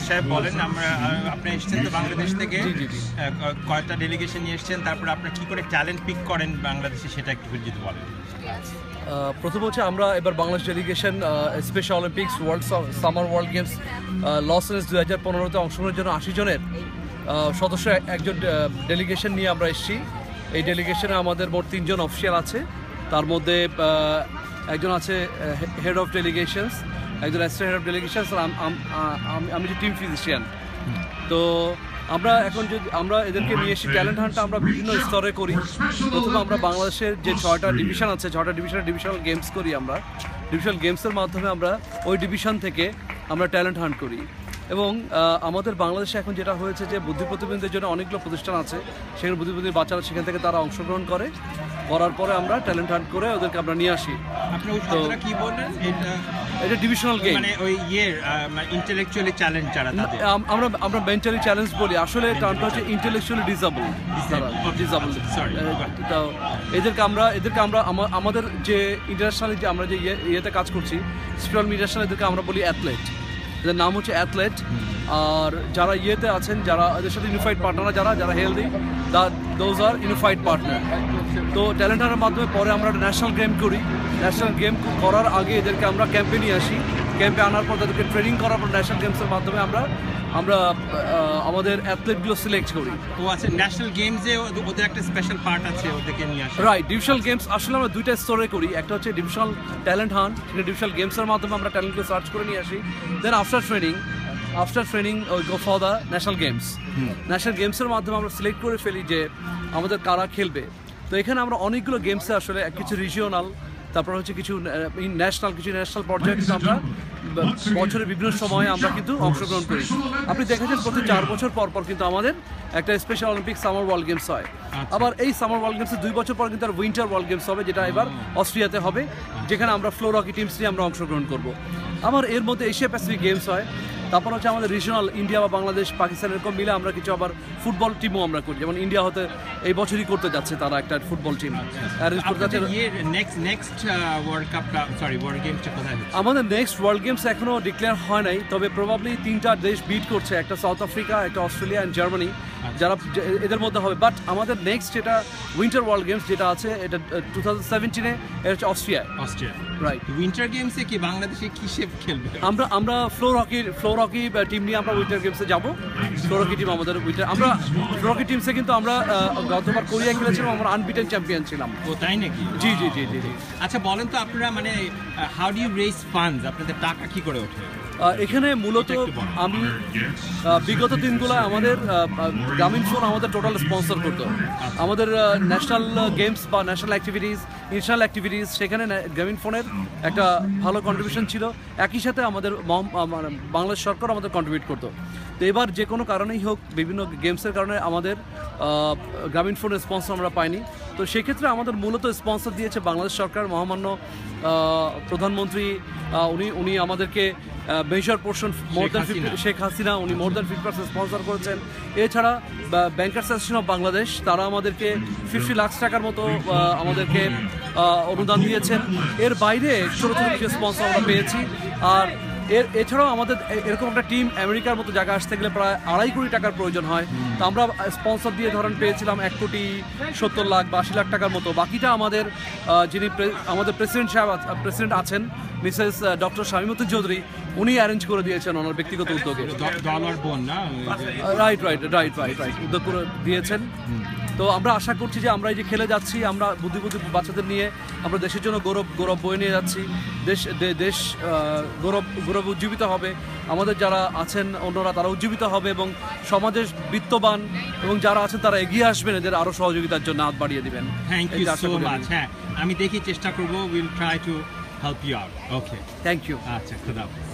সাহেব বলেন, আপনি এসেছেন তো বাংলাদেশ থেকে, কয়েকটা ডেলিগেশন নিয়ে এসেছেন, তারপরে আপনার কি করে ট্যালেন্ট পিক করেন বাংলাদেশে সেটা একটু যদি বলেন। প্রথম হচ্ছে আমরা এবার Bangladesh delegation special Olympics summer world games Los Angeles 2015-তে অংশগ্রহণের জন্য 80 জনের সদস্য একজন ডেলিগেশন নিয়ে আমরা এসেছি। এই ডেলিগেশনে আমাদের মোট 3 জন অফিসিয়াল আছে, তার মধ্যে একজন আছে হেড অফ ডেলিগেশনস, একজন অ্যাসিস্ট্যান্ট হেড অফ ডেলিগেশনস, আর আমি যে টিম ফিজিশিয়ান। তো আমরা এখন আমরা এদেরকে নিয়ে এসে ট্যালেন্ট হান্টটা আমরা বিভিন্ন স্তরে করি। প্রথমে আমরা বাংলাদেশের যে 6টা ডিভিশন আছে, 6টা ডিভিশনাল গেমস করি। আমরা ডিভিশনাল গেমসের মাধ্যমে আমরা ওই ডিভিশন থেকে আমরা ট্যালেন্ট হান্ট করি। এবং আমাদের বাংলাদেশে এখন যেটা হয়েছে যে বুদ্ধি প্রতিবন্ধীদের জন্য অনেকগুলো প্রতিষ্ঠান আছে, সেখানে বুদ্ধি প্রতিবন্ধী বাচ্চারা সেখান থেকে তারা অংশগ্রহণ করার পরে আমরা ট্যালেন্ট হান্ট করে ওদেরকে আমরা নিয়ে আসি। আপনি ওই শব্দটা কি বললেন? এটা ডিভিশনাল গেম, মানে ওই ইন্টেলেকচুয়ালি চ্যালেঞ্জ যারা তাদের আমরা মেন্টালি চ্যালেঞ্জ বলি, আসলে টার্মটা হচ্ছে ইন্টেলেকচুয়ালি ডিসেবল। তো এদেরকে আমরা আমাদের যে ইন্টারন্যাশনালি যে আমরা যে ইয়েতে কাজ করছি, স্পেশাল ইন্টারন্যাশনাল, এদেরকে আমরা বলি অ্যাথলেট। এদের নাম হচ্ছে অ্যাথলেট। আর যারা ইয়েতে আছেন, যারা এদের সাথে ইউনিফাইড পার্টনার, যারা healthy, those are unified partner. তো ট্যালেন্ট হান্টের মাধ্যমে পরে আমরা ন্যাশনাল গেম করি। ন্যাশনাল গেম করার আগে এদেরকে আমরা ক্যাম্পে নিয়ে আসি। ক্যাম্পে আনার পর তাদেরকে ট্রেনিং করার পর ন্যাশনাল গেমসের মাধ্যমে আমরা আমাদের অ্যাথলেটগুলো সিলেক্ট করি। তো আছে ন্যাশনাল গেমসে ওদের একটা স্পেশাল পার্ট আছে, ওদেরকে নিয়ে আসি। রাইট, ডিভিশনাল গেমস আসলে আমরা 2টা স্তরে করি। একটা হচ্ছে ডিভিশনাল ট্যালেন্ট হান্ট, সেটা ডিভিশনাল গেমসের মাধ্যমে আমরা ট্যালেন্টকে সার্চ করে নিয়ে আসি। Then after training go for the national games. National গেমসের মাধ্যমে আমরা সিলেক্ট করে ফেলি যে আমাদের কারা খেলবে। তো এখানে আমরা অনেকগুলো গেমসে আসলে কিছু রিজিওনাল, তারপর হচ্ছে কিছু ন্যাশনাল পর্যায়ে কিন্তু আমরা বছরের বিভিন্ন সময়ে আমরা কিন্তু অংশগ্রহণ করি। আপনি দেখেছেন প্রতি 4 বছর পর কিন্তু আমাদের একটা special Olympic summer world games হয়। আবার এই সামার ওয়ার্ল্ড গেমসে 2 বছর পর কিন্তু আর উইন্টার ওয়ার্ল্ড গেমস হবে, যেটা এবার অস্ট্রিয়াতে হবে, যেখানে আমরা ফ্লোর হকি টিমস নিয়ে আমরা অংশগ্রহণ করব। আবার এর মধ্যে এশিয়া প্যাসিফিক গেমস হয়। তারপর হচ্ছে আমাদের রিজনাল ইন্ডিয়া বা বাংলাদেশ, পাকিস্তান এরকম মিলে আমরা কিছু আবার ফুটবল টিমও আমরা করি। যেমন ইন্ডিয়া হতে এই বছরই করতে যাচ্ছে, তারা একটা ফুটবল টিম অ্যারেঞ্জ করতে যাচ্ছে। আমাদের নেক্সট ওয়ার্ল্ড গেমস এখনো ডিক্লেয়ার হয় নাই, তবে প্রবাবলি 3টা দেশ বিট করছে, একটা সাউথ আফ্রিকা, একটা অস্ট্রেলিয়া অ্যান্ড জার্মানি, যারা এদের মধ্যে হবে। বাট আমাদের নেক্সট যেটা উইন্টার ওয়ার্ল্ড গেমস যেটা আছে, এটা 2017-এ, এটা হচ্ছে অস্ট্রিয়া। রাইট, উইন্টার গেমসে কি বাংলাদেশে কি শেপ খেলবে? আমরা ফ্লোর হকি টিম নিয়ে আমরা উইন্টার গেমসে যাব। ফ্লোর হকি টিম আমাদের আমরা ফ্লোর হকি টিমসে কিন্তু আমরা গতবার কোরিয়া খেলেছিলাম, আমরা আনবিটেন চ্যাম্পিয়ন ছিলাম। ও তাই নাকি? জি। আচ্ছা বলেন তো, আপনারা মানে how do you raise funds, আপনাদের টাকা কি করে ওঠে? এখানে মূলত আমি বিগত দিনগুলো আমাদের গ্রামীণ ফোন আমাদের টোটাল স্পন্সর করতো। আমাদের ন্যাশনাল গেমস বা ন্যাশনাল ইন্টারন্যাশনাল অ্যাক্টিভিটিস, সেখানে গ্রামীণ ফোনের একটা ভালো কন্ট্রিবিউশন ছিল। একই সাথে আমাদের বাংলাদেশ সরকার আমাদের কন্ট্রিবিউট করতো। তো এবার যে কোনো কারণেই হোক, বিভিন্ন গেমসের কারণে আমাদের গ্রামীণ ফোনের স্পন্সর আমরা পাইনি। তো সেক্ষেত্রে আমাদের মূলত স্পন্সর দিয়েছে বাংলাদেশ সরকার, মহামান্য প্রধানমন্ত্রী। উনি আমাদেরকে মেজর পোর্শন শেখ হাসিনা, উনি মোর দ্যান 50% স্পন্সর করেছেন। এছাড়া ব্যাংকার্স অ্যাসোসিয়েশন অফ বাংলাদেশ, তারা আমাদেরকে 50 লাখ টাকার মতো আমাদেরকে অনুদান দিয়েছেন। এর বাইরে ছোটো কিছু স্পন্সর আমরা পেয়েছি। আর এছাড়াও আমাদের এরকম একটা টিম আমেরিকার মতো জায়গা আসতে গেলে প্রায় 2.5 কোটি টাকার প্রয়োজন হয়। তো আমরা স্পন্সর দিয়ে ধরেন পেয়েছিলাম 1,70 লাখ বা 80 লাখ টাকার মতো। বাকিটা আমাদের যিনি আমাদের প্রেসিডেন্ট আছেন, মিসেস ডক্টর শামীমুদ্দিন চৌধুরী, উনি অ্যারেঞ্জ করে দিয়েছেন ওনার ব্যক্তিগত উদ্যোগে। রাইট উদ্যোগ করে দিয়েছেন। তো আমরা আশা করছি যে আমরা এই যে খেলে যাচ্ছি, আমরা বুদ্ধি বাচ্চাদের নিয়ে আমরা দেশের জন্য গৌরব বয়ে নিয়ে যাচ্ছি। দেশ গৌরব উজ্জীবিত হবে, আমাদের যারা আছেন অন্যরা তারা উজ্জীবিত হবে, এবং সমাজের বিত্তবান এবং যারা আছেন তারা এগিয়ে আসবেন, এদের আরো সহযোগিতার জন্য হাত বাড়িয়ে দিবেন। Thank you so much. হ্যাঁ, আমি দেখি চেষ্টা করবো, will try to help you out. Okay, thank you. আচ্ছা, খুদা হাফেজ।